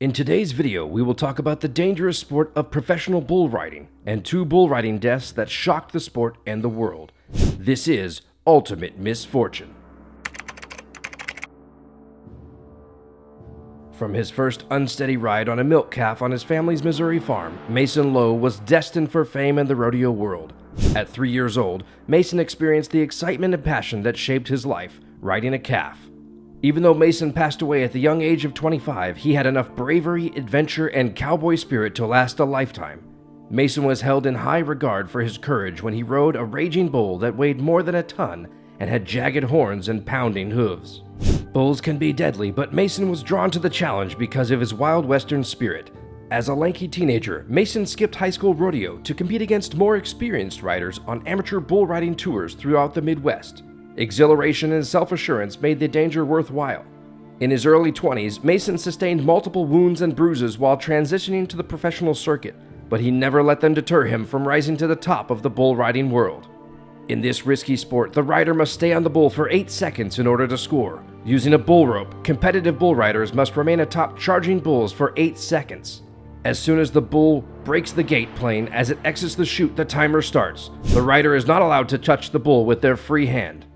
In today's video, we will talk about the dangerous sport of professional bull riding and 2 bull riding deaths that shocked the sport and the world. This is Ultimate Misfortune. From his first unsteady ride on a milk calf on his family's Missouri farm, Mason Lowe was destined for fame in the rodeo world. At 3 years old, Mason experienced the excitement and passion that shaped his life, riding a calf. Even though Mason passed away at the young age of 25, he had enough bravery, adventure, and cowboy spirit to last a lifetime. Mason was held in high regard for his courage when he rode a raging bull that weighed more than a ton and had jagged horns and pounding hooves. Bulls can be deadly, but Mason was drawn to the challenge because of his wild western spirit. As a lanky teenager, Mason skipped high school rodeo to compete against more experienced riders on amateur bull riding tours throughout the Midwest. Exhilaration and self-assurance made the danger worthwhile. In his early 20s, Mason sustained multiple wounds and bruises while transitioning to the professional circuit, but he never let them deter him from rising to the top of the bull riding world. In this risky sport, the rider must stay on the bull for 8 seconds in order to score. Using a bull rope, competitive bull riders must remain atop charging bulls for 8 seconds. As soon as the bull breaks the gate plane as it exits the chute, the timer starts. The rider is not allowed to touch the bull with their free hand.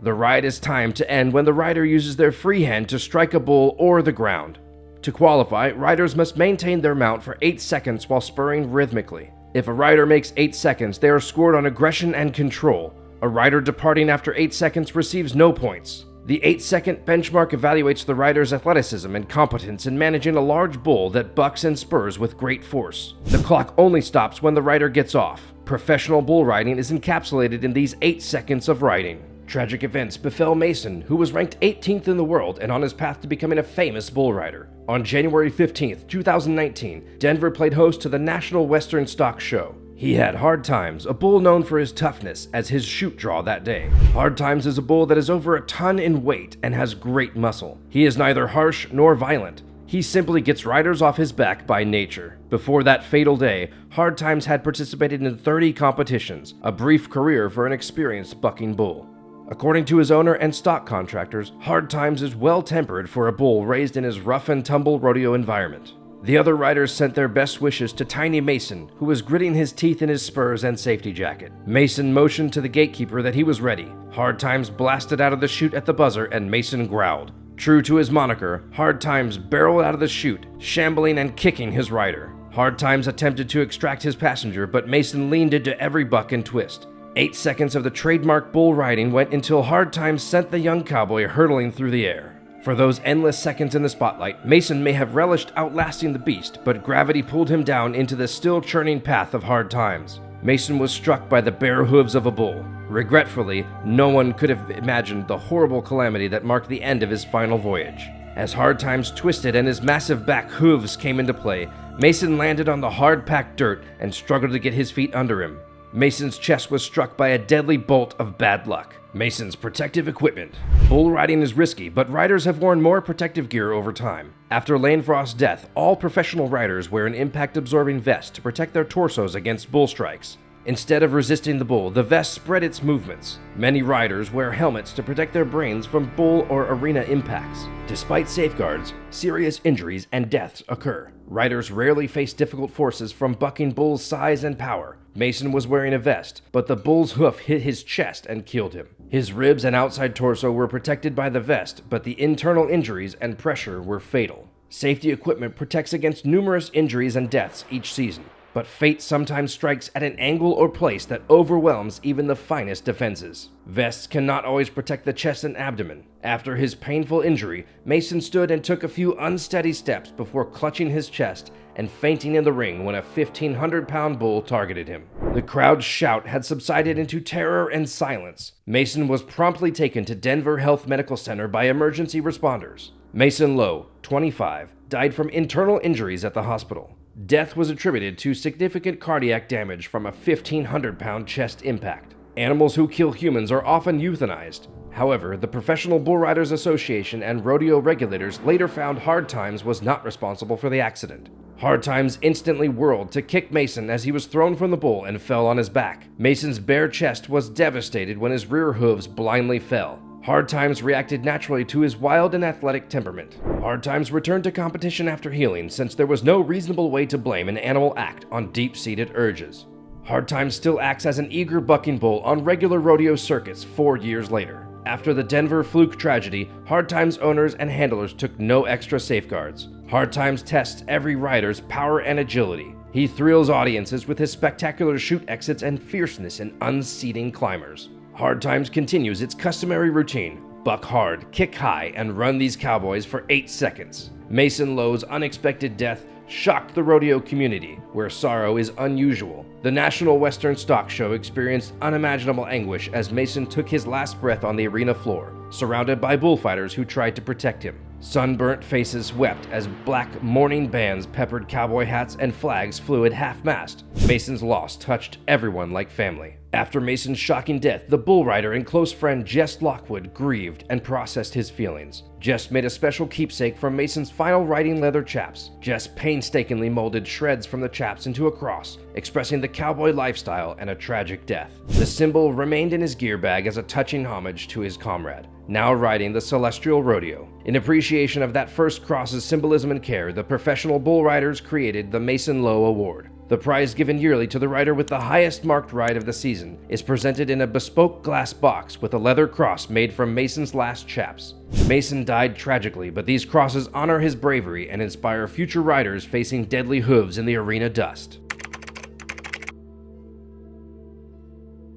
The ride is timed to end when the rider uses their free hand to strike a bull or the ground. To qualify, riders must maintain their mount for 8 seconds while spurring rhythmically. If a rider makes 8 seconds, they are scored on aggression and control. A rider departing after 8 seconds receives no points. The 8-second benchmark evaluates the rider's athleticism and competence in managing a large bull that bucks and spurs with great force. The clock only stops when the rider gets off. Professional bull riding is encapsulated in these 8 seconds of riding. Tragic events befell Mason, who was ranked 18th in the world and on his path to becoming a famous bull rider. On January 15, 2019, Denver played host to the National Western Stock Show. He had Hard Times, a bull known for his toughness, as his chute draw that day. Hard Times is a bull that is over a ton in weight and has great muscle. He is neither harsh nor violent. He simply gets riders off his back by nature. Before that fatal day, Hard Times had participated in 30 competitions, a brief career for an experienced bucking bull. According to his owner and stock contractors, Hard Times is well-tempered for a bull raised in his rough-and-tumble rodeo environment. The other riders sent their best wishes to Tiny Mason, who was gritting his teeth in his spurs and safety jacket. Mason motioned to the gatekeeper that he was ready. Hard Times blasted out of the chute at the buzzer, and Mason growled. True to his moniker, Hard Times barreled out of the chute, shambling and kicking his rider. Hard Times attempted to extract his passenger, but Mason leaned into every buck and twist. 8 seconds of the trademark bull riding went until Hard Times sent the young cowboy hurtling through the air. For those endless seconds in the spotlight, Mason may have relished outlasting the beast, but gravity pulled him down into the still churning path of Hard Times. Mason was struck by the bare hooves of a bull. Regretfully, no one could have imagined the horrible calamity that marked the end of his final voyage. As Hard Times twisted and his massive back hooves came into play, Mason landed on the hard-packed dirt and struggled to get his feet under him. Mason's chest was struck by a deadly bolt of bad luck. Mason's protective equipment. Bull riding is risky, but riders have worn more protective gear over time. After Lane Frost's death, all professional riders wear an impact-absorbing vest to protect their torsos against bull strikes. Instead of resisting the bull, the vest spread its movements. Many riders wear helmets to protect their brains from bull or arena impacts. Despite safeguards, serious injuries and deaths occur. Riders rarely face difficult forces from bucking bulls' size and power. Mason was wearing a vest, but the bull's hoof hit his chest and killed him. His ribs and outside torso were protected by the vest, but the internal injuries and pressure were fatal. Safety equipment protects against numerous injuries and deaths each season, but fate sometimes strikes at an angle or place that overwhelms even the finest defenses. Vests cannot always protect the chest and abdomen. After his painful injury, Mason stood and took a few unsteady steps before clutching his chest and fainting in the ring when a 1,500-pound bull targeted him. The crowd's shout had subsided into terror and silence. Mason was promptly taken to Denver Health Medical Center by emergency responders. Mason Lowe, 25, died from internal injuries at the hospital. Death was attributed to significant cardiac damage from a 1,500-pound chest impact. Animals who kill humans are often euthanized. However, the Professional Bull Riders Association and rodeo regulators later found Hard Times was not responsible for the accident. Hard Times instantly whirled to kick Mason as he was thrown from the bull and fell on his back. Mason's bare chest was devastated when his rear hooves blindly fell. Hard Times reacted naturally to his wild and athletic temperament. Hard Times returned to competition after healing, since there was no reasonable way to blame an animal act on deep-seated urges. Hard Times still acts as an eager bucking bull on regular rodeo circuits 4 years later. After the Denver fluke tragedy, Hard Times owners and handlers took no extra safeguards. Hard Times tests every rider's power and agility. He thrills audiences with his spectacular chute exits and fierceness in unseating climbers. Hard Times continues its customary routine: buck hard, kick high, and run these cowboys for 8 seconds. Mason Lowe's unexpected death shocked the rodeo community, where sorrow is unusual. The National Western Stock Show experienced unimaginable anguish as Mason took his last breath on the arena floor, surrounded by bullfighters who tried to protect him. Sunburnt faces wept as black mourning bands peppered cowboy hats and flags flew at half-mast. Mason's loss touched everyone like family. After Mason's shocking death, the bull rider and close friend Jess Lockwood grieved and processed his feelings. Jess made a special keepsake from Mason's final riding leather chaps. Jess painstakingly molded shreds from the chaps into a cross, expressing the cowboy lifestyle and a tragic death. The symbol remained in his gear bag as a touching homage to his comrade, now riding the Celestial Rodeo. In appreciation of that first cross's symbolism and care, the professional bull riders created the Mason Lowe Award. The prize given yearly to the rider with the highest marked ride of the season is presented in a bespoke glass box with a leather cross made from Mason's last chaps. Mason died tragically, but these crosses honor his bravery and inspire future riders facing deadly hooves in the arena dust.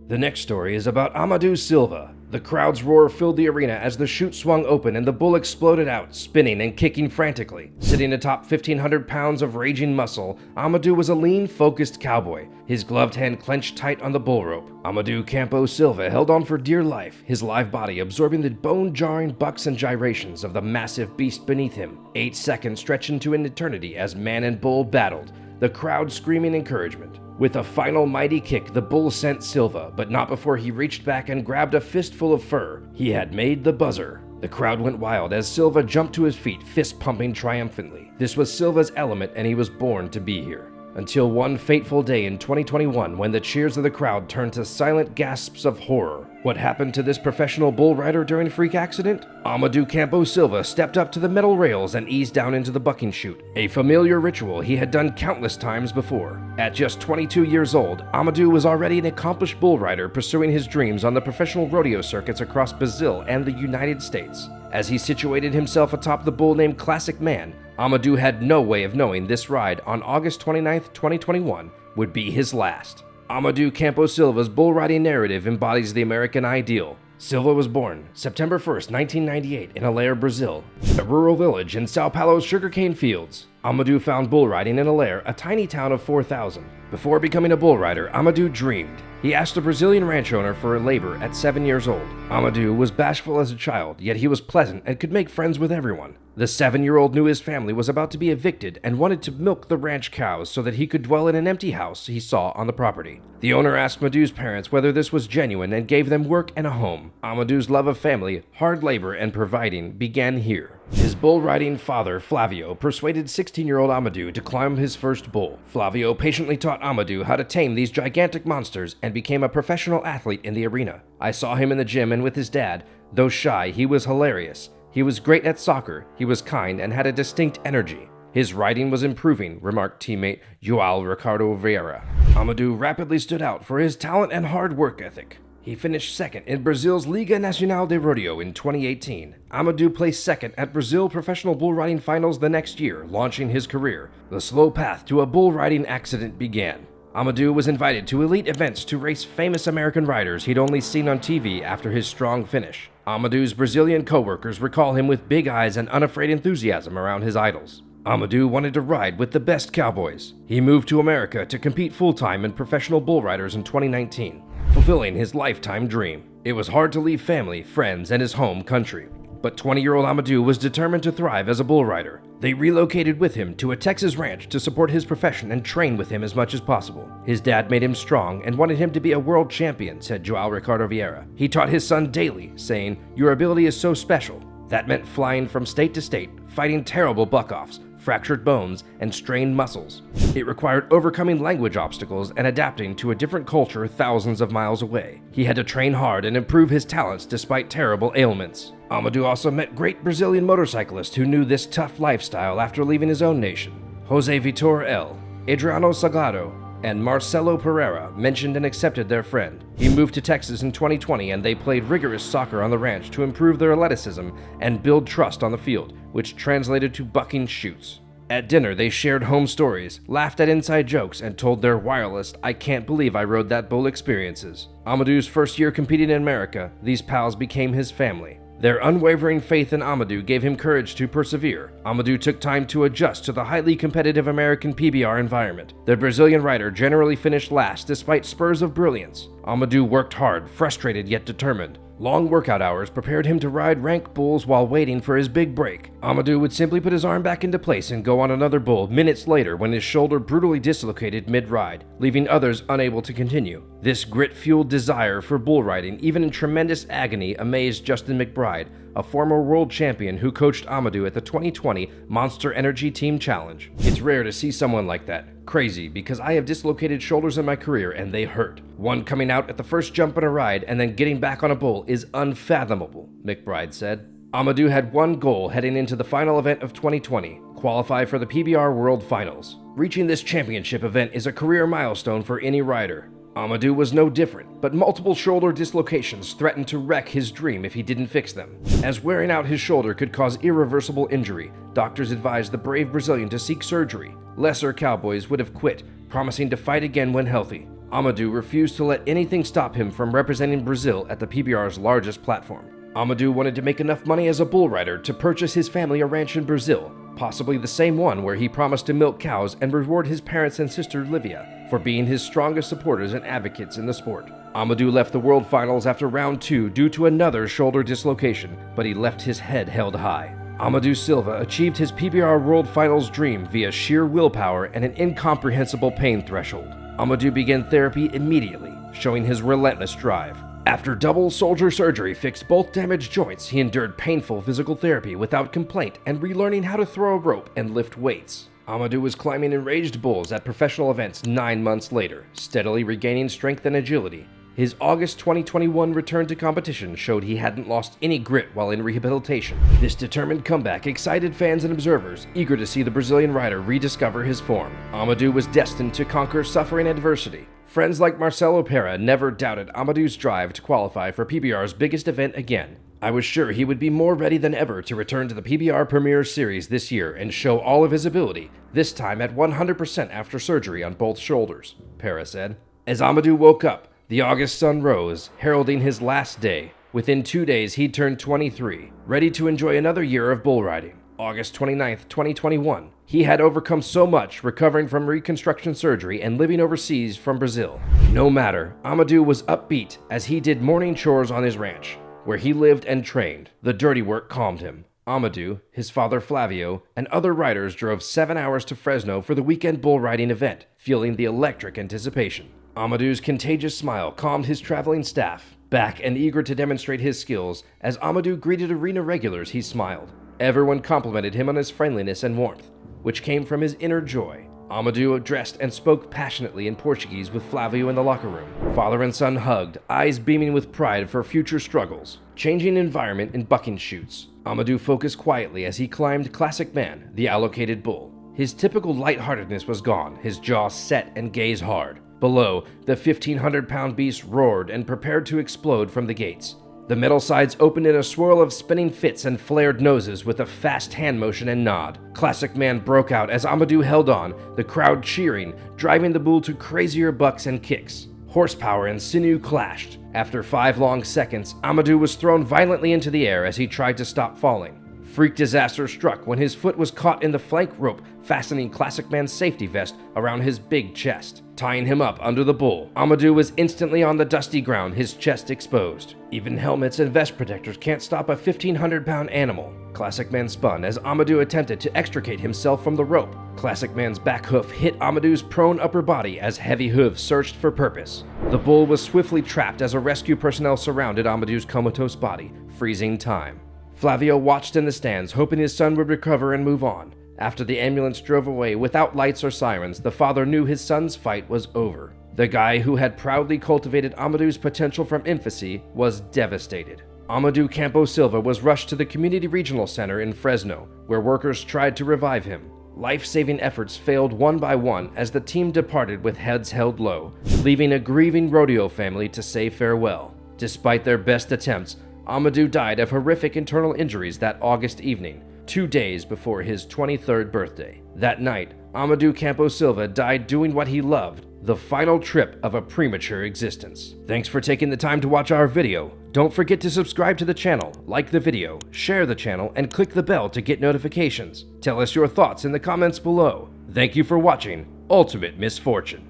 The next story is about Amadeu Silva. The crowd's roar filled the arena as the chute swung open and the bull exploded out, spinning and kicking frantically. Sitting atop 1,500 pounds of raging muscle, Amadeu was a lean, focused cowboy, his gloved hand clenched tight on the bull rope. Amadeu Campo Silva held on for dear life, his live body absorbing the bone-jarring bucks and gyrations of the massive beast beneath him. 8 seconds stretched into an eternity as man and bull battled, the crowd screaming encouragement. With a final mighty kick, the bull sent Silva, but not before he reached back and grabbed a fistful of fur. He had made the buzzer. The crowd went wild as Silva jumped to his feet, fist pumping triumphantly. This was Silva's element, and he was born to be here. Until one fateful day in 2021 when the cheers of the crowd turned to silent gasps of horror. What happened to this professional bull rider during a freak accident? Amadeu Campo Silva stepped up to the metal rails and eased down into the bucking chute, a familiar ritual he had done countless times before. At just 22 years old, Amadeu was already an accomplished bull rider pursuing his dreams on the professional rodeo circuits across Brazil and the United States. As he situated himself atop the bull named Classic Man, Amadeu had no way of knowing this ride on August 29, 2021 would be his last. Amadeu Campo Silva's bull riding narrative embodies the American ideal. Silva was born September 1, 1998 in Lowe, Brazil, a rural village in Sao Paulo's sugarcane fields. Amadeu found bull riding in Lowe, a tiny town of 4,000. Before becoming a bull rider, Amadeu dreamed. He asked a Brazilian ranch owner for labor at 7 years old. Amadeu was bashful as a child, yet he was pleasant and could make friends with everyone. The 7-year-old knew his family was about to be evicted and wanted to milk the ranch cows so that he could dwell in an empty house he saw on the property. The owner asked Amadeu's parents whether this was genuine and gave them work and a home. Amadeu's love of family, hard labor, and providing began here. His bull-riding father, Flavio, persuaded 16-year-old Amadeu to climb his first bull. Flavio patiently taught Amadeu how to tame these gigantic monsters and became a professional athlete in the arena. I saw him in the gym and with his dad. Though shy, he was hilarious. He was great at soccer, he was kind, and had a distinct energy. His riding was improving, remarked teammate João Ricardo Vieira. Amadeu rapidly stood out for his talent and hard work ethic. He finished second in Brazil's Liga Nacional de Rodeo in 2018. Amadeu placed second at Brazil Professional Bull Riding Finals the next year, launching his career. The slow path to a bull riding accident began. Amadeu was invited to elite events to race famous American riders he'd only seen on TV after his strong finish. Amadeu's Brazilian co-workers recall him with big eyes and unafraid enthusiasm around his idols. Amadeu wanted to ride with the best cowboys. He moved to America to compete full-time in professional bull riders in 2019, fulfilling his lifetime dream. It was hard to leave family, friends, and his home country. But 20-year-old Amadeu was determined to thrive as a bull rider. They relocated with him to a Texas ranch to support his profession and train with him as much as possible. His dad made him strong and wanted him to be a world champion, said João Ricardo Vieira. He taught his son daily, saying, "Your ability is so special." That meant flying from state to state, fighting terrible buck-offs, fractured bones, and strained muscles. It required overcoming language obstacles and adapting to a different culture thousands of miles away. He had to train hard and improve his talents despite terrible ailments. Amadeu also met great Brazilian motorcyclists who knew this tough lifestyle after leaving his own nation. Jose Vitor L., Adriano Salgado, and Marcelo Pereira mentioned and accepted their friend. He moved to Texas in 2020 and they played rigorous soccer on the ranch to improve their athleticism and build trust on the field, which translated to bucking chutes. At dinner, they shared home stories, laughed at inside jokes, and told their wireless, "I can't believe I rode that bull" experiences. Amadeu's first year competing in America, these pals became his family. Their unwavering faith in Amadeu gave him courage to persevere. Amadeu took time to adjust to the highly competitive American PBR environment. The Brazilian rider generally finished last despite spurs of brilliance. Amadeu worked hard, frustrated yet determined. Long workout hours prepared him to ride rank bulls while waiting for his big break. Amadeu would simply put his arm back into place and go on another bull minutes later when his shoulder brutally dislocated mid-ride, leaving others unable to continue. This grit-fueled desire for bull riding, even in tremendous agony, amazed Justin McBride, a former world champion who coached Amadeu at the 2020 Monster Energy Team Challenge. "It's rare to see someone like that. Crazy, because I have dislocated shoulders in my career and they hurt. One coming out at the first jump in a ride and then getting back on a bull is unfathomable," McBride said. Amadeu had one goal heading into the final event of 2020, qualify for the PBR World Finals. Reaching this championship event is a career milestone for any rider. Amadeu was no different, but multiple shoulder dislocations threatened to wreck his dream if he didn't fix them. As wearing out his shoulder could cause irreversible injury, doctors advised the brave Brazilian to seek surgery. Lesser cowboys would have quit, promising to fight again when healthy. Amadeu refused to let anything stop him from representing Brazil at the PBR's largest platform. Amadeu wanted to make enough money as a bull rider to purchase his family a ranch in Brazil, possibly the same one where he promised to milk cows and reward his parents and sister Livia for being his strongest supporters and advocates in the sport. Amadeu left the World Finals after round 2 due to another shoulder dislocation, but he left his head held high. Amadeu Silva achieved his PBR World Finals dream via sheer willpower and an incomprehensible pain threshold. Amadeu began therapy immediately, showing his relentless drive. After double shoulder surgery fixed both damaged joints, he endured painful physical therapy without complaint and relearning how to throw a rope and lift weights. Amadeu was climbing enraged bulls at professional events 9 months later, steadily regaining strength and agility. His August 2021 return to competition showed he hadn't lost any grit while in rehabilitation. This determined comeback excited fans and observers, eager to see the Brazilian rider rediscover his form. Amadeu was destined to conquer suffering adversity. Friends like Marcelo Pereira never doubted Amadeu's drive to qualify for PBR's biggest event again. "I was sure he would be more ready than ever to return to the PBR Premier Series this year and show all of his ability, this time at 100% after surgery on both shoulders," Pereira said. As Amadeu woke up, the August sun rose, heralding his last day. Within 2 days, he turned 23, ready to enjoy another year of bull riding. August 29, 2021. He had overcome so much, recovering from reconstruction surgery and living overseas from Brazil. No matter, Amadeu was upbeat as he did morning chores on his ranch, where he lived and trained. The dirty work calmed him. Amadeu, his father Flavio, and other riders drove 7 hours to Fresno for the weekend bull riding event, feeling the electric anticipation. Amadeu's contagious smile calmed his traveling staff. Back and eager to demonstrate his skills, as Amadeu greeted arena regulars, he smiled. Everyone complimented him on his friendliness and warmth, which came from his inner joy. Amadeu addressed and spoke passionately in Portuguese with Flavio in the locker room. Father and son hugged, eyes beaming with pride for future struggles. Changing environment in bucking chutes. Amadeu focused quietly as he climbed Classic Man, the allocated bull. His typical lightheartedness was gone, his jaw set and gaze hard. Below, the 1,500-pound beast roared and prepared to explode from the gates. The metal sides opened in a swirl of spinning fits and flared noses with a fast hand motion and nod. Classic Man broke out as Amadeu held on, the crowd cheering, driving the bull to crazier bucks and kicks. Horsepower and sinew clashed. After 5 long seconds, Amadeu was thrown violently into the air as he tried to stop falling. Freak disaster struck when his foot was caught in the flank rope fastening Classic Man's safety vest around his big chest, tying him up under the bull. Amadeu was instantly on the dusty ground, his chest exposed. Even helmets and vest protectors can't stop a 1,500-pound animal. Classic Man spun as Amadeu attempted to extricate himself from the rope. Classic Man's back hoof hit Amadeu's prone upper body as heavy hooves searched for purpose. The bull was swiftly trapped as a rescue personnel surrounded Amadeu's comatose body, freezing time. Flavio watched in the stands, hoping his son would recover and move on. After the ambulance drove away without lights or sirens, the father knew his son's fight was over. The guy who had proudly cultivated Amadeu's potential from infancy was devastated. Amadeu Campo Silva was rushed to the Community Regional Center in Fresno, where workers tried to revive him. Life-saving efforts failed one by one as the team departed with heads held low, leaving a grieving rodeo family to say farewell. Despite their best attempts, Amadeu died of horrific internal injuries that August evening, 2 days before his 23rd birthday. That night, Amadeu Campo Silva died doing what he loved, the final trip of a premature existence. Thanks for taking the time to watch our video. Don't forget to subscribe to the channel, like the video, share the channel, and click the bell to get notifications. Tell us your thoughts in the comments below. Thank you for watching Ultimate Misfortune.